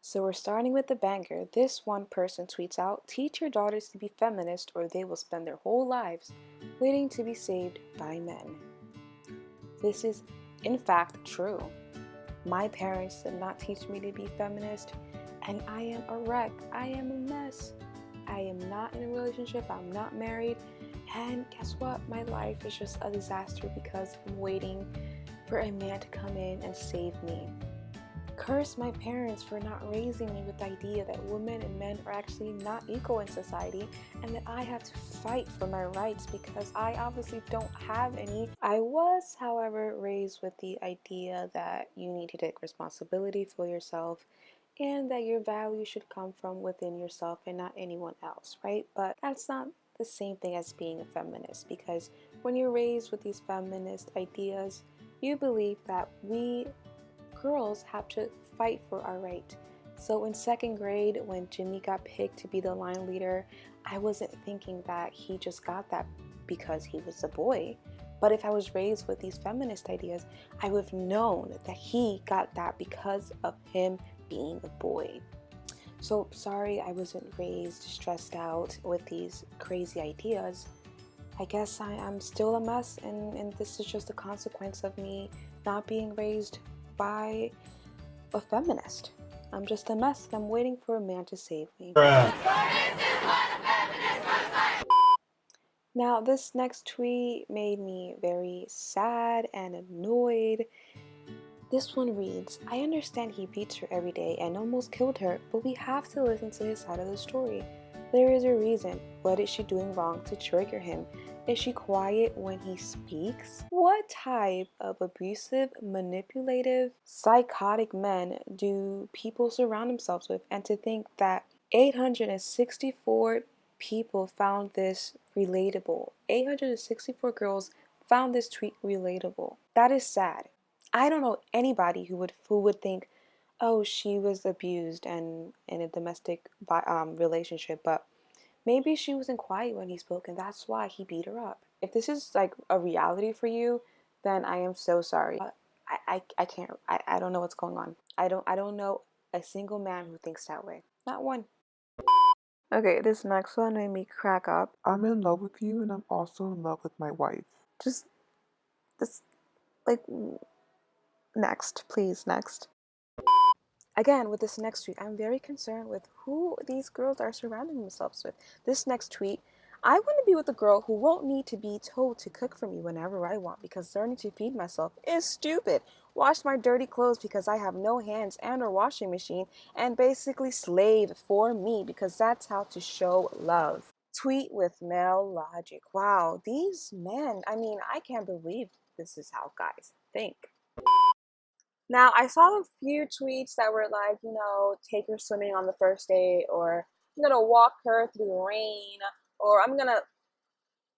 So we're starting with the banger. This one person tweets out, "Teach your daughters to be feminist or they will spend their whole lives waiting to be saved by men." This is, in fact, true. My parents did not teach me to be feminist, and I am a wreck. I am a mess. I am not in a relationship. I'm not married. And guess what? My life is just a disaster because I'm waiting for a man to come in and save me. Curse my parents for not raising me with the idea that women and men are actually not equal in society and that I have to fight for my rights because I obviously don't have any. I was, however, raised with the idea that you need to take responsibility for yourself and that your value should come from within yourself and not anyone else, right? But that's not the same thing as being a feminist, because when you're raised with these feminist ideas, you believe that we girls have to fight for our right. So in second grade, when Jimmy got picked to be the line leader, I wasn't thinking that he just got that because he was a boy. But if I was raised with these feminist ideas, I would have known that he got that because of him being a boy. So sorry I wasn't raised stressed out with these crazy ideas. I guess I'm still a mess, and this is just a consequence of me not being raised by a feminist. I'm just a mess and I'm waiting for a man to save me. Now, this next tweet made me very sad and annoyed. This one reads, "I understand he beats her every day and almost killed her, but we have to listen to his side of the story. There is a reason. What is she doing wrong to trigger him? Is she quiet when he speaks? What type of abusive, manipulative, psychotic men do people surround themselves with?" And to think that 864 people found this relatable. 864 girls found this tweet relatable. That is sad. I don't know anybody who would think, "Oh, she was abused and in a domestic relationship, but maybe she wasn't quiet when he spoke and that's why he beat her up." If this is like a reality for you, then I am so sorry. I can't. I don't know what's going on. I don't know a single man who thinks that way. Not one. Okay, this next one made me crack up. I'm in love with you and I'm also in love with my wife. Just this, like, next, please, next. Again, with this next tweet, I'm very concerned with who these girls are surrounding themselves with. This next tweet, "I want to be with a girl who won't need to be told to cook for me whenever I want because learning to feed myself is stupid. Wash my dirty clothes because I have no hands and or washing machine, and basically slave for me because that's how to show love." Tweet with male logic. Wow, these men, I mean, I can't believe this is how guys think. Now, I saw a few tweets that were like, take her swimming on the first date, or I'm gonna walk her through the rain, or I'm gonna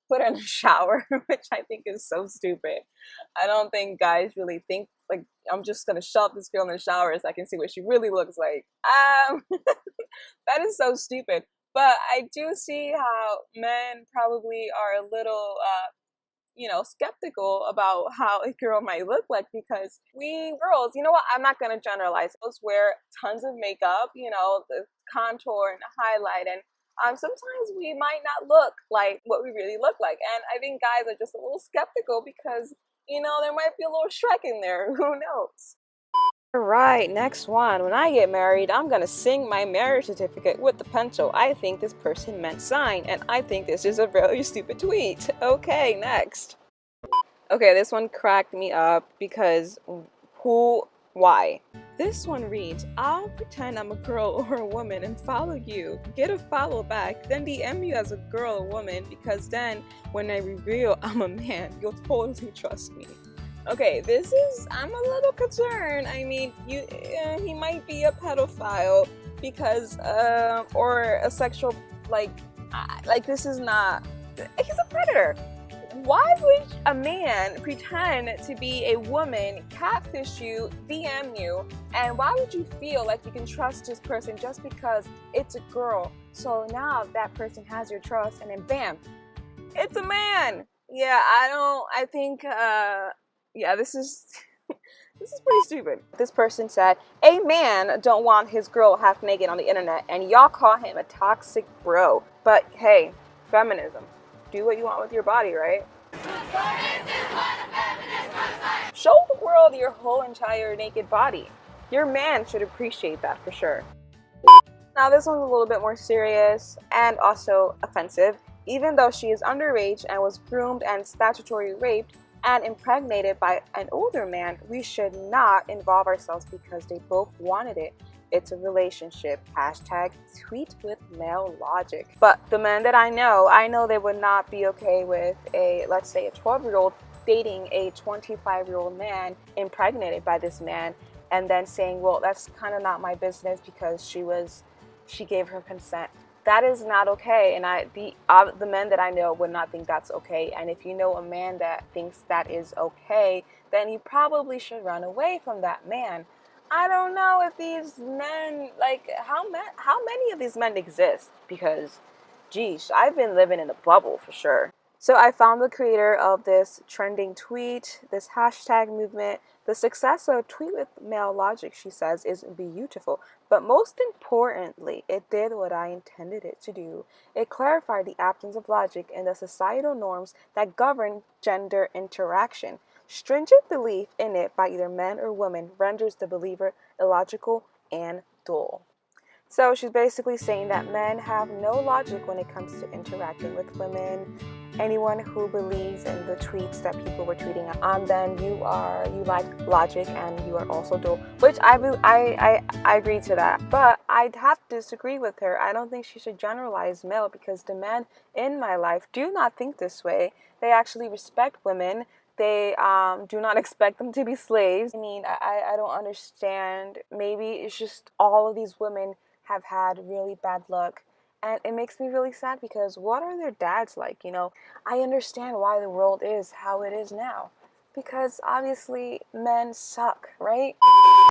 put her in the shower, which I think is so stupid. I don't think guys really think, like, I'm just gonna shove this girl in the shower so I can see what she really looks like. That is so stupid. But I do see how men probably are a little, skeptical about how a girl might look like, because we girls, you know what, I'm not going to generalize. Girls wear tons of makeup, the contour and the highlight, and sometimes we might not look like what we really look like. And I think guys are just a little skeptical because, there might be a little Shrek in there. Who knows? Alright, next one. "When I get married, I'm gonna sing my marriage certificate with the pencil. I think this person meant sign, and I think this is a very stupid tweet." Okay, next. Okay, this one cracked me up because why? This one reads, "I'll pretend I'm a girl or a woman and follow you, get a follow back, then DM you as a girl or woman, because then when I reveal I'm a man, you'll totally trust me." Okay, I'm a little concerned. I mean, he might be a pedophile because, or a sexual, this is not, he's a predator. Why would a man pretend to be a woman, catfish you, DM you, and why would you feel like you can trust this person just because it's a girl? So now that person has your trust, and then bam, it's a man. Yeah, I think, this is This is pretty stupid. This person said, a man don't want his girl half naked on the internet, and y'all call him a toxic bro. But hey, feminism. Do what you want with your body, right? Show the world your whole entire naked body. Your man should appreciate that for sure. Now this one's a little bit more serious and also offensive. Even though she is underage and was groomed and statutory raped and impregnated by an older man, we should not involve ourselves because they both wanted it. It's a relationship. Hashtag tweet with male logic. But the men that I know they would not be okay with a, let's say, a 12-year-old dating a 25-year-old man impregnated by this man and then saying, well, that's kind of not my business because she gave her consent. That is not okay, and the men that I know would not think that's okay. And if you know a man that thinks that is okay, then you probably should run away from that man. I don't know if these men, like, how many of these men exist, because geez, I've been living in a bubble for sure. So I found the creator of this trending tweet, this hashtag movement. The success of Tweet with Male Logic, she says, is beautiful. But most importantly, it did what I intended it to do. It clarified the absence of logic in the societal norms that govern gender interaction. Stringent belief in it by either men or women renders the believer illogical and dull. So she's basically saying that men have no logic when it comes to interacting with women. Anyone who believes in the tweets that people were tweeting then you like logic and you are also dull. Which I agree to that. But I'd have to disagree with her. I don't think she should generalize male because the men in my life do not think this way. They actually respect women. They do not expect them to be slaves. I mean, I don't understand. Maybe it's just all of these women have had really bad luck. And it makes me really sad because what are their dads like? I understand why the world is how it is now. Because obviously men suck, right?